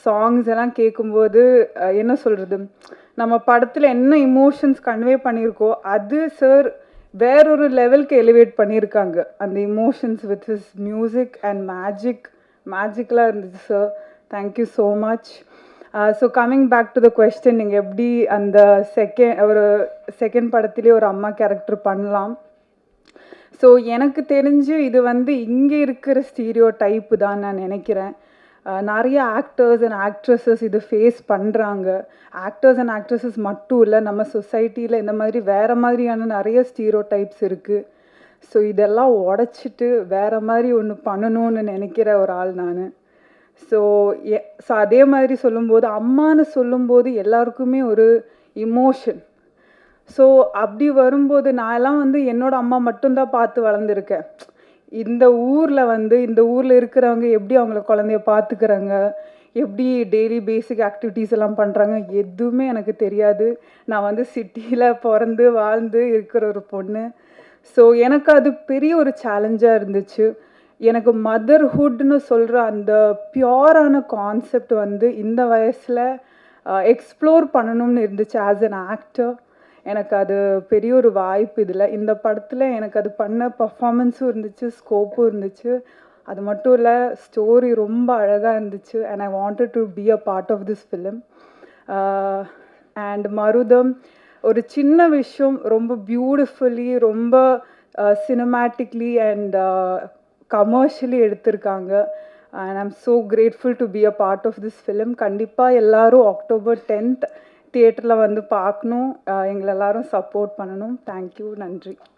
Songs எல்லாம் கேட்கும்போது என்ன சொல்கிறது, நம்ம படத்தில் என்ன இமோஷன்ஸ் கன்வே பண்ணியிருக்கோ அது சார் வேறொரு லெவலுக்கு எலிவேட் பண்ணியிருக்காங்க. அந்த emotions with his music and மேஜிக்கலாக இருந்துச்சு sir. Thank you so much. So coming back to the question, நீங்கள் எப்படி அந்த ஒரு செகண்ட் படத்துலேயே ஒரு அம்மா கேரக்டர் பண்ணலாம்? ஸோ எனக்கு தெரிஞ்சு இது வந்து இங்கே இருக்கிற ஸ்டீரியோ டைப்பு தான் நான் நினைக்கிறேன். நிறைய ஆக்டர்ஸ் அண்ட் ஆக்ட்ரஸஸ் இது ஃபேஸ் பண்ணுறாங்க. ஆக்டர்ஸ் அண்ட் ஆக்ட்ரஸஸ் மட்டும் இல்லை, நம்ம சொசைட்டியில் இந்த மாதிரி வேறு மாதிரியான நிறைய ஸ்டீரியோ டைப்ஸ் இருக்குது. ஸோ இதெல்லாம் உடச்சிட்டு வேறு மாதிரி ஒன்று பண்ணணும்னு நினைக்கிற ஒரு ஆள் நான். ஸோ அதே மாதிரி சொல்லும்போது, அம்மான்னு சொல்லும்போது எல்லாருக்குமே ஒரு இமோஷன். ஸோ அப்படி வரும்போது நான்லாம் வந்து என்னோடய அம்மா மட்டும்தான் பார்த்து வளர்ந்துருக்கேன். இந்த ஊரில் இருக்கிறவங்க எப்படி அவங்கள குழந்தைய பார்த்துக்கிறாங்க, எப்படி டெய்லி பேசிக் ஆக்டிவிட்டீஸ் எல்லாம் பண்ணுறாங்க, எதுவுமே எனக்கு தெரியாது. நான் வந்து சிட்டியில் பிறந்து வாழ்ந்து இருக்கிற ஒரு பொண்ணு. ஸோ எனக்கு அது பெரிய ஒரு சேலஞ்சாக இருந்துச்சு. எனக்கு மதர்ஹுட்னு சொல்கிற அந்த பியூரான கான்செப்ட் வந்து இந்த வயசில் எக்ஸ்ப்ளோர் பண்ணணும்னு இருந்துச்சு ஆஸ் அன் ஆக்டர். எனக்கு அது பெரிய ஒரு வாய்ப்பு இதில். இந்த படத்தில் எனக்கு அது பண்ண பர்ஃபார்மன்ஸும் இருந்துச்சு, ஸ்கோப்பும் இருந்துச்சு. அது மட்டும் இல்லை, ஸ்டோரி ரொம்ப அழகாக இருந்துச்சு. And I wanted to be a part of this film. And Marutham ஒரு சின்ன விஷயம் ரொம்ப பியூட்டிஃபுல்லி, ரொம்ப சினிமேட்டிக்லி அண்ட் கமர்ஷியலி எடுத்திருக்காங்க. And I'm so grateful to be a part of this film. கண்டிப்பாக எல்லோரும் அக்டோபர் 10th தியேட்டரில் வந்து பார்க்கணும். எங்களை எல்லாரும் சப்போர்ட் பண்ணணும். தேங்க்யூ, நன்றி.